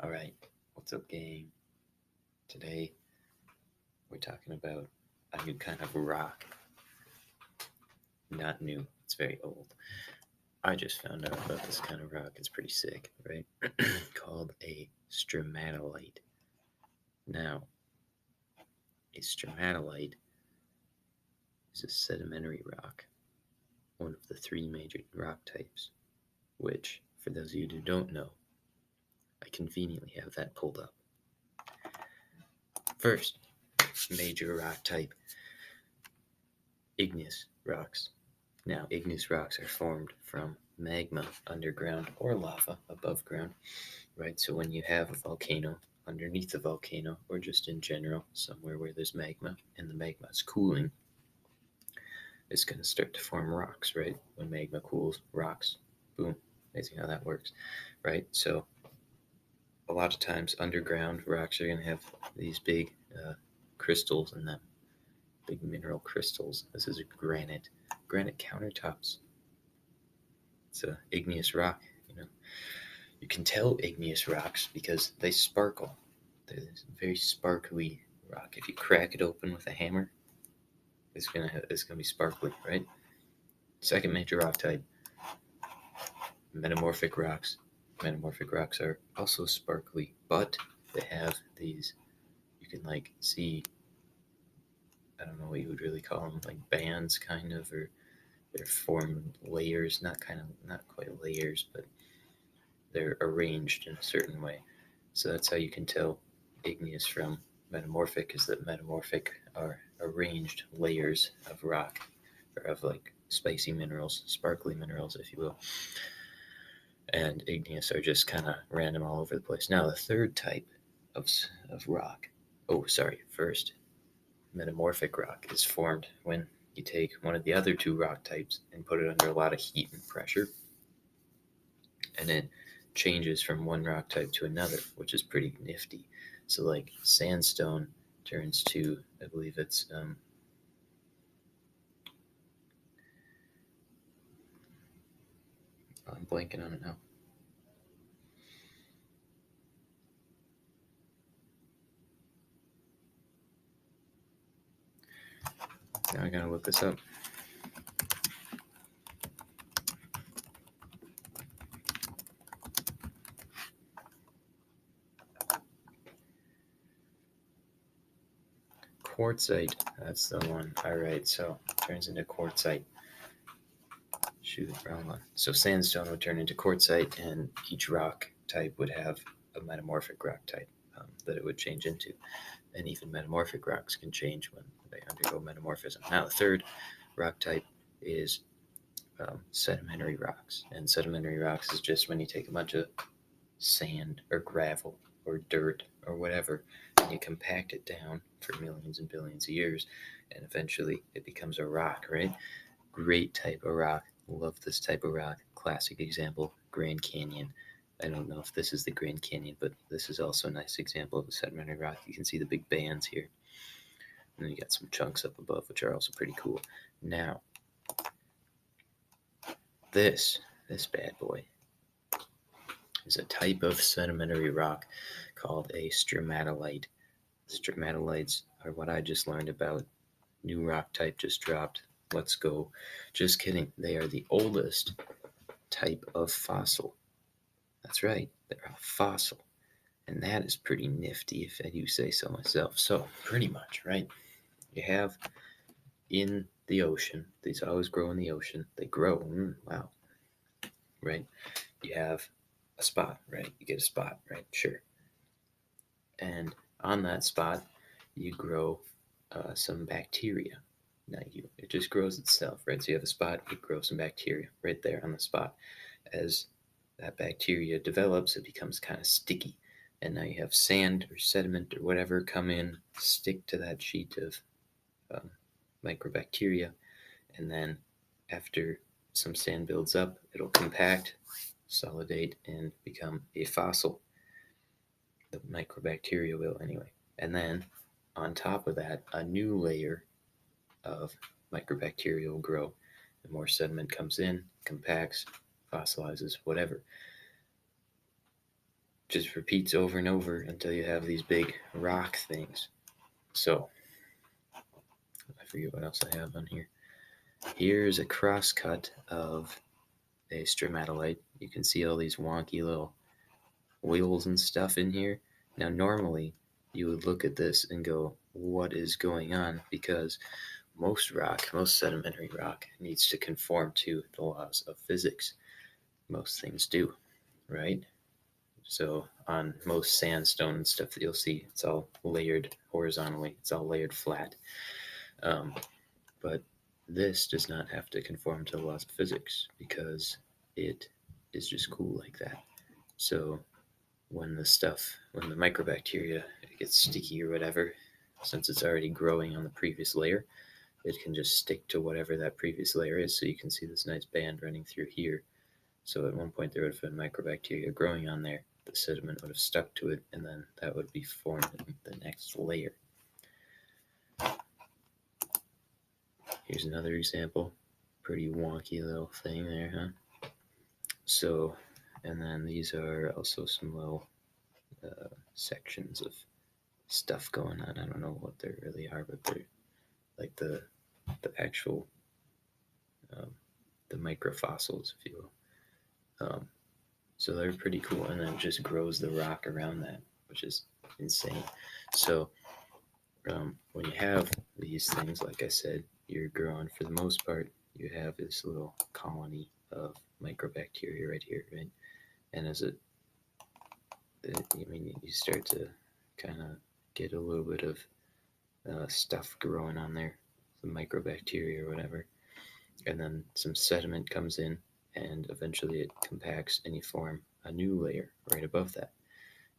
Alright, what's up, gang? Today we're talking about a new kind of rock. Not new, it's very old. I just found out about this kind of rock. It's pretty sick, right? Called a stromatolite. Now, a stromatolite is a sedimentary rock, one of the three major rock types, which, for those of you who don't know, I conveniently have that pulled up. First, major rock type, igneous rocks. Now, igneous rocks are formed from magma underground or lava above ground, right? So when you have a volcano, underneath a volcano, or just in general, somewhere where there's magma and the magma is cooling, it's going to start to form rocks, right? When magma cools, rocks, boom. Amazing how that works, right? So a lot of times underground rocks are going to have these big crystals in them, big mineral crystals. This is a granite countertops. It's a igneous rock. You can tell igneous rocks because they sparkle. They're this very sparkly rock. If you crack it open with a hammer, it's gonna be sparkly, right? Second major rock type, metamorphic rocks. Metamorphic rocks are also sparkly, but they have these. You can see. I don't know what you would really call them, like bands, kind of, or they're formed layers. Not quite layers, but they're arranged in a certain way. So that's how you can tell igneous from metamorphic, is that metamorphic are arranged layers of rock, or of spicy minerals, sparkly minerals, if you will. And igneous are just kind of random all over the place. Now, the third type of rock, first, metamorphic rock is formed when you take one of the other two rock types and put it under a lot of heat and pressure, and it changes from one rock type to another, which is pretty nifty. So sandstone turns to, I believe it's I'm blanking on it now. Now I gotta look this up. Quartzite, that's the one. Alright, so it turns into quartzite. Shoot, wrong one. So sandstone would turn into quartzite, and each rock type would have a metamorphic rock type that it would change into. And even metamorphic rocks can change when they undergo metamorphism. Now, the third rock type is sedimentary rocks. And sedimentary rocks is just when you take a bunch of sand or gravel or dirt or whatever, and you compact it down for millions and billions of years, and eventually it becomes a rock, right? Great type of rock. Love this type of rock. Classic example, Grand Canyon. I don't know if this is the Grand Canyon, but this is also a nice example of a sedimentary rock. You can see the big bands here. And then you got some chunks up above, which are also pretty cool. Now, this bad boy is a type of sedimentary rock called a stromatolite. Stromatolites are what I just learned about. New rock type just dropped. Let's go. Just kidding. They are the oldest type of fossil. That's right. They're a fossil. And that is pretty nifty, if I do say so myself. So, pretty much, right? You have in the ocean, these always grow in the ocean. They grow. Wow. Right? You have a spot, right? You get a spot, right? Sure. And on that spot, you grow some bacteria. It just grows itself, right? So you have a spot, you grow some bacteria right there on the spot. As that bacteria develops, it becomes kind of sticky. And now you have sand or sediment or whatever come in, stick to that sheet of microbacteria. And then after some sand builds up, it'll compact, solidate, and become a fossil. The microbacteria will, anyway. And then on top of that, a new layer of microbacteria will grow. The more sediment comes in, compacts, fossilizes, whatever. just repeats over and over until you have these big rock things. So, I forget what else I have on here. Here's a crosscut of a stromatolite. You can see all these wonky little wheels and stuff in here. Now, normally, you would look at this and go, what is going on? Because most rock, most sedimentary rock, needs to conform to the laws of physics. Most things do, right? So on most sandstone and stuff that you'll see, it's all layered horizontally. It's all layered flat. But this does not have to conform to the laws of physics because it is just cool like that. So when the microbacteria gets sticky or whatever, since it's already growing on the previous layer, it can just stick to whatever that previous layer is. So you can see this nice band running through here. So at one point there would have been microbacteria growing on there. The sediment would have stuck to it, and then that would be forming the next layer. Here's another example. Pretty wonky little thing there, huh? So, and then these are also some little sections of stuff going on. I don't know what they really are, but they're like the actual the microfossils, if you will. So they're pretty cool, and then it just grows the rock around that, which is insane. So when you have these things, like I said, you're growing, for the most part, you have this little colony of microbacteria right here, right? And as you start to kind of get a little bit of stuff growing on there, some microbacteria or whatever, and then some sediment comes in, and eventually it compacts and you form a new layer right above that,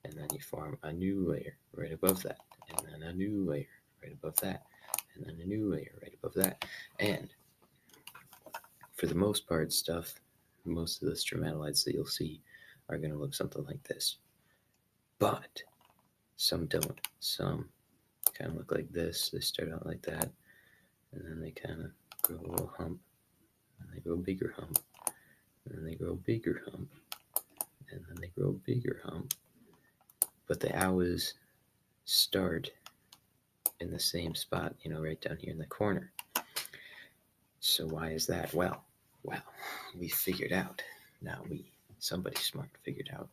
and then you form a new layer right above that, and then a new layer right above that, and then a new layer right above that. And for the most part, most of the stromatolites that you'll see are going to look something like this. But some don't. Some kind of look like this. They start out like that, and then they kind of grow a little hump, and they grow a bigger hump, and then they grow a bigger hump, and then they grow a bigger hump. But they always start in the same spot, right down here in the corner. So why is that? Well, we figured out. Somebody smart figured out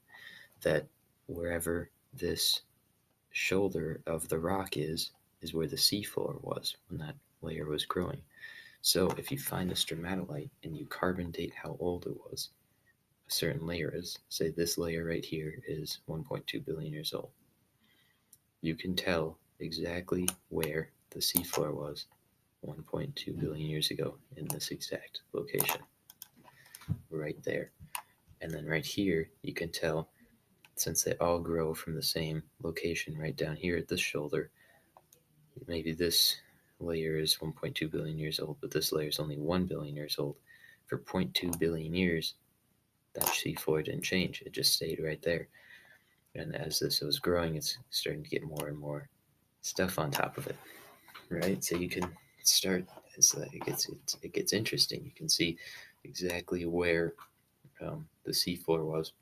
that wherever this shoulder of the rock is where the seafloor was when that layer was growing. So if you find a stromatolite and you carbon date how old it was, a certain layer is, say this layer right here is 1.2 billion years old, you can tell exactly where the seafloor was 1.2 billion years ago in this exact location. Right there. And then right here, you can tell, since they all grow from the same location right down here at this shoulder, maybe this layer is 1.2 billion years old, but this layer is only 1 billion years old. For 0.2 billion years, that seafloor didn't change. It just stayed right there. And as this was growing, it's starting to get more and more stuff on top of it, right? So you can start, it gets interesting. You can see exactly where the seafloor was.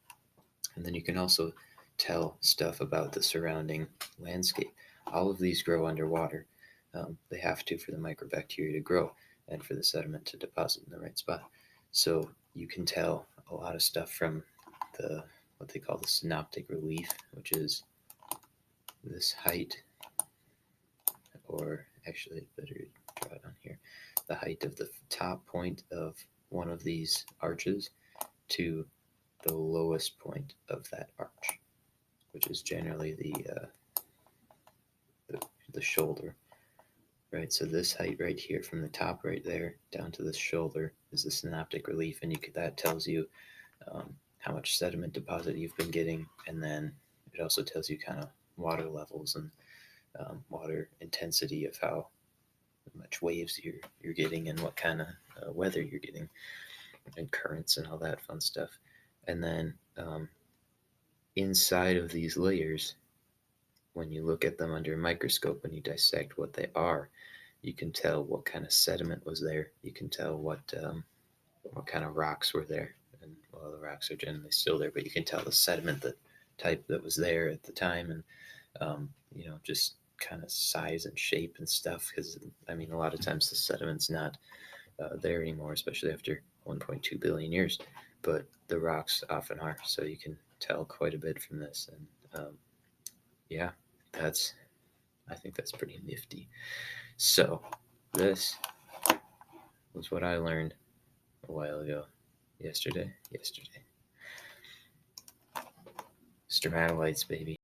And then you can also tell stuff about the surrounding landscape. All of these grow underwater. They have to for the microbacteria to grow and for the sediment to deposit in the right spot. So you can tell a lot of stuff from what they call the synoptic relief, which is this height, or actually better draw it on here, the height of the top point of one of these arches to the lowest point of that arch, which is generally the shoulder, right? So this height right here, from the top right there down to the shoulder, is the synoptic relief, and that tells you how much sediment deposit you've been getting, and then it also tells you kind of water levels and water intensity of how much waves you're getting and what kind of weather you're getting, and currents and all that fun stuff. And then inside of these layers, when you look at them under a microscope and you dissect what they are, you can tell what kind of sediment was there. You can tell what kind of rocks were there. And well, the rocks are generally still there, but you can tell the sediment that type that was there at the time, and just kind of size and shape and stuff. Because I mean, a lot of times the sediment's not there anymore, especially after 1.2 billion years. But the rocks often are, so you can tell quite a bit from this. And yeah, I think that's pretty nifty. So this was what I learned a while ago, yesterday. Stromatolites, baby.